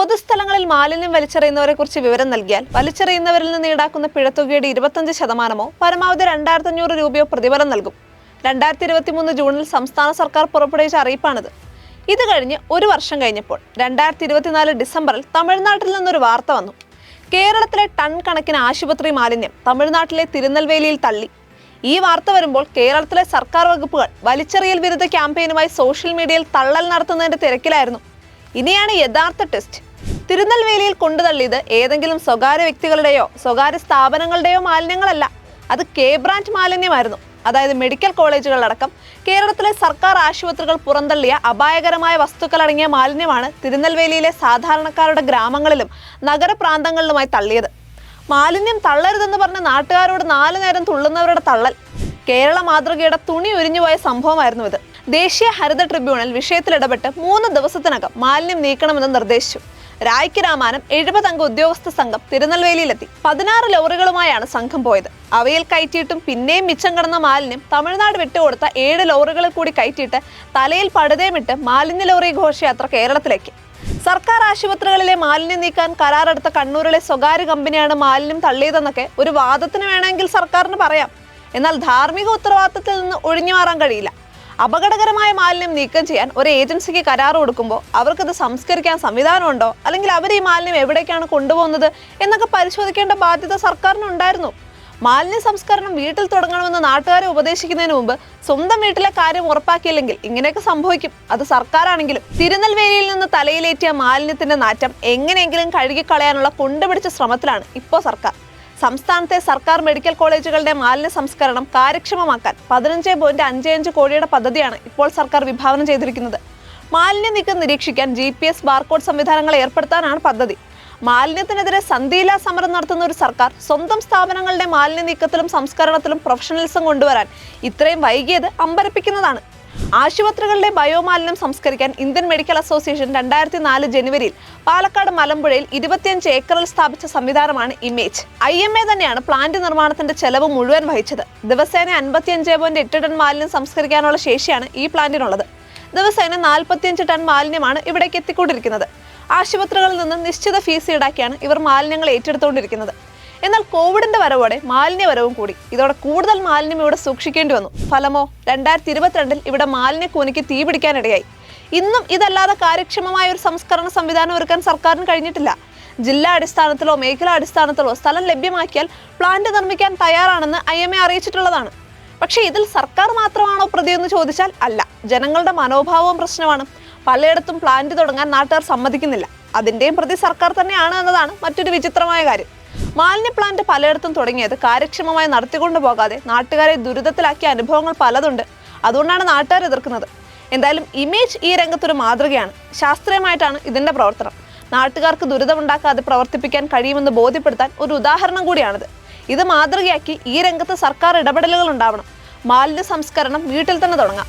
പൊതുസ്ഥലങ്ങളിൽ മാലിന്യം വലിച്ചെറിയുന്നവരെ കുറിച്ച് വിവരം നൽകിയാൽ വലിച്ചെറിയുന്നവരിൽ നിന്ന് ഈടാക്കുന്ന പിഴത്തുകയുടെ 25% പരമാവധി 2500 രൂപയോ പ്രതിഫലം നൽകും. 2023 ജൂണിൽ സംസ്ഥാന സർക്കാർ പുറപ്പെടുവിച്ച അറിയിപ്പാണിത്. ഇത് കഴിഞ്ഞ് ഒരു വർഷം കഴിഞ്ഞപ്പോൾ 2024 ഡിസംബറിൽ തമിഴ്നാട്ടിൽ നിന്നൊരു വാർത്ത വന്നു. കേരളത്തിലെ ടൺ കണക്കിന് ആശുപത്രി മാലിന്യം തമിഴ്നാട്ടിലെ തിരുനെൽവേലിയിൽ തള്ളി. ഈ വാർത്ത വരുമ്പോൾ കേരളത്തിലെ സർക്കാർ വകുപ്പുകൾ വലിച്ചെറിയൽ വിരുദ്ധ ക്യാമ്പയിനുമായി സോഷ്യൽ മീഡിയയിൽ തള്ളൽ നടത്തുന്നതിന്റെ തിരക്കിലായിരുന്നു. ഇനിയാണ് യഥാർത്ഥ ടെസ്റ്റ്. തിരുനെൽവേലിയിൽ കൊണ്ടുതള്ളിയത് ഏതെങ്കിലും സ്വകാര്യ വ്യക്തികളുടെയോ സ്വകാര്യ സ്ഥാപനങ്ങളുടെയോ മാലിന്യങ്ങളല്ല. അത് കെ ബ്രാൻഡ് മാലിന്യമായിരുന്നു. അതായത് മെഡിക്കൽ കോളേജുകളടക്കം കേരളത്തിലെ സർക്കാർ ആശുപത്രികൾ പുറന്തള്ളിയ അപായകരമായ വസ്തുക്കളടങ്ങിയ മാലിന്യമാണ് തിരുനെൽവേലിയിലെ സാധാരണക്കാരുടെ ഗ്രാമങ്ങളിലും നഗരപ്രാന്തങ്ങളിലുമായി തള്ളിയത്. മാലിന്യം തള്ളരുതെന്ന് പറഞ്ഞ നാട്ടുകാരോട് 4 നേരം തുള്ളുന്നവരുടെ തള്ളൽ. കേരള മാതൃകയുടെ തുണി ഉരിഞ്ഞുപോയ സംഭവമായിരുന്നു ഇത്. ദേശീയ ഹരിത ട്രിബ്യൂണൽ വിഷയത്തിൽ ഇടപെട്ട് 3 ദിവസത്തിനകം മാലിന്യം നീക്കണമെന്ന് നിർദ്ദേശിച്ചു. രായ്ക്ക് രാമാനം 70 അംഗ ഉദ്യോഗസ്ഥ സംഘം തിരുനെൽവേലിയിലെത്തി. 16 ലോറികളുമായാണ് സംഘം പോയത്. അവയിൽ കയറ്റിയിട്ടും പിന്നെയും മിച്ചം കിടന്ന മാലിന്യം തമിഴ്നാട് വിട്ടുകൊടുത്ത 7 ലോറികളിൽ കൂടി കയറ്റിയിട്ട് തലയിൽ പടുതേമിട്ട് മാലിന്യ ലോറി ഘോഷയാത്ര കേരളത്തിലേക്ക്. സർക്കാർ ആശുപത്രികളിലെ മാലിന്യം നീക്കാൻ കരാറെടുത്ത കണ്ണൂരിലെ സ്വകാര്യ കമ്പനിയാണ് മാലിന്യം തള്ളിയതെന്നൊക്കെ ഒരു വാദത്തിന് വേണമെങ്കിൽ സർക്കാരിന് പറയാം. എന്നാൽ ധാർമ്മിക ഉത്തരവാദിത്തത്തിൽ നിന്ന് ഒഴിഞ്ഞു മാറാൻ കഴിയില്ല. അപകടകരമായ മാലിന്യം നീക്കം ചെയ്യാൻ ഒരു ഏജൻസിക്ക് കരാർ കൊടുക്കുമ്പോൾ അവർക്കത് സംസ്കരിക്കാൻ സംവിധാനമുണ്ടോ, അല്ലെങ്കിൽ അവർ ഈ മാലിന്യം എവിടേക്കാണ് കൊണ്ടുപോകുന്നത് എന്നൊക്കെ പരിശോധിക്കേണ്ട ബാധ്യത സർക്കാരിനുണ്ടായിരുന്നു. മാലിന്യ സംസ്കരണം വീട്ടിൽ തുടങ്ങണമെന്ന് നാട്ടുകാരെ ഉപദേശിക്കുന്നതിന് മുമ്പ് സ്വന്തം വീട്ടിലെ കാര്യം ഉറപ്പാക്കിയില്ലെങ്കിൽ ഇങ്ങനെയൊക്കെ സംഭവിക്കും. അത് സർക്കാരാണെങ്കിലും. തിരുനെൽവേലിയിൽ നിന്ന് തലയിലേറ്റിയ മാലിന്യത്തിന്റെ നാറ്റം എങ്ങനെയെങ്കിലും കഴുകിക്കളയാനുള്ള കൊണ്ടുപിടിച്ച ശ്രമത്തിലാണ് ഇപ്പോൾ സർക്കാർ. സംസ്ഥാനത്തെ സർക്കാർ മെഡിക്കൽ കോളേജുകളുടെ മാലിന്യ സംസ്കരണം കാര്യക്ഷമമാക്കാൻ 15.55 കോടിയുടെ പദ്ധതിയാണ് ഇപ്പോൾ സർക്കാർ വിഭാവനം ചെയ്തിരിക്കുന്നത്. മാലിന്യ നീക്കം നിരീക്ഷിക്കാൻ GPS ബാർകോഡ് സംവിധാനങ്ങൾ ഏർപ്പെടുത്താനാണ് പദ്ധതി. മാലിന്യത്തിനെതിരെ സന്ധിയില്ലാ സമരം നടത്തുന്ന ഒരു സർക്കാർ സ്വന്തം സ്ഥാപനങ്ങളുടെ മാലിന്യ നീക്കത്തിലും സംസ്കരണത്തിലും പ്രൊഫഷണലിസം കൊണ്ടുവരാൻ ഇത്രയും വൈകിയത് അമ്പരപ്പിക്കുന്നതാണ്. ആശുപത്രികളിലെ ബയോമാലിന്യം സംസ്കരിക്കാൻ ഇന്ത്യൻ മെഡിക്കൽ അസോസിയേഷൻ 2004 ജനുവരിയിൽ പാലക്കാട് മലമ്പുഴയിൽ 25 ഏക്കറിൽ സ്ഥാപിച്ച സംവിധാനമാണ് ഇമേജ്. IMA തന്നെയാണ് പ്ലാന്റ് നിർമ്മാണത്തിന്റെ ചെലവ് മുഴുവൻ വഹിച്ചത്. ദിവസേന 55.8 ടൺ മാലിന്യം സംസ്കരിക്കാനുള്ള ശേഷിയാണ് ഈ പ്ലാന്റിനുള്ളത്. ദിവസേന 45 ടൺ മാലിന്യമാണ് ഇവിടേക്ക് എത്തിക്കൊണ്ടിരിക്കുന്നത്. ആശുപത്രികളിൽ നിന്ന് നിശ്ചിത ഫീസ് ഈടാക്കിയാണ് ഇവർ മാലിന്യങ്ങൾ ഏറ്റെടുത്തുകൊണ്ടിരിക്കുന്നത്. എന്നാൽ കോവിഡിന്റെ വരവോടെ മാലിന്യവരവും കൂടി. ഇതോടെ കൂടുതൽ മാലിന്യം ഇവിടെ സൂക്ഷിക്കേണ്ടി വന്നു. ഫലമോ 2022 ഇവിടെ മാലിന്യക്കൂനയ്ക്ക് തീ പിടിക്കാനിടയായി. ഇന്നും ഇതല്ലാതെ കാര്യക്ഷമമായ ഒരു സംസ്കരണ സംവിധാനം ഒരുക്കാൻ സർക്കാരിന് കഴിഞ്ഞിട്ടില്ല. ജില്ലാ അടിസ്ഥാനത്തിലോ മേഖലാ അടിസ്ഥാനത്തിലോ സ്ഥലം ലഭ്യമാക്കിയാൽ പ്ലാന്റ് നിർമ്മിക്കാൻ തയ്യാറാണെന്ന് IMA അറിയിച്ചിട്ടുള്ളതാണ്. പക്ഷേ ഇതിൽ സർക്കാർ മാത്രമാണോ പ്രതിയെന്ന് ചോദിച്ചാൽ അല്ല. ജനങ്ങളുടെ മനോഭാവവും പ്രശ്നമാണ്. പലയിടത്തും പ്ലാന്റ് തുടങ്ങാൻ നാട്ടുകാർ സമ്മതിക്കുന്നില്ല. അതിൻ്റെയും പ്രതി സർക്കാർ തന്നെയാണ് എന്നതാണ് മറ്റൊരു വിചിത്രമായ കാര്യം. മാലിന്യ പ്ലാന്റ് പലയിടത്തും തുടങ്ങിയത് കാര്യക്ഷമമായി നടത്തിക്കൊണ്ടു പോകാതെ നാട്ടുകാരെ ദുരിതത്തിലാക്കിയ അനുഭവങ്ങൾ പലതുണ്ട്. അതുകൊണ്ടാണ് നാട്ടുകാർ എതിർക്കുന്നത്. എന്തായാലും ഇമേജ് ഈ രംഗത്തൊരു മാതൃകയാണ്. ശാസ്ത്രീയമായിട്ടാണ് ഇതിന്റെ പ്രവർത്തനം. നാട്ടുകാർക്ക് ദുരിതമുണ്ടാക്കാതെ പ്രവർത്തിപ്പിക്കാൻ കഴിയുമെന്ന് ബോധ്യപ്പെടുത്താൻ ഒരു ഉദാഹരണം കൂടിയാണിത്. ഇത് മാതൃകയാക്കി ഈ രംഗത്ത് സർക്കാർ ഇടപെടലുകൾ ഉണ്ടാവണം. മാലിന്യ സംസ്കരണം വീട്ടിൽ തന്നെ തുടങ്ങാം.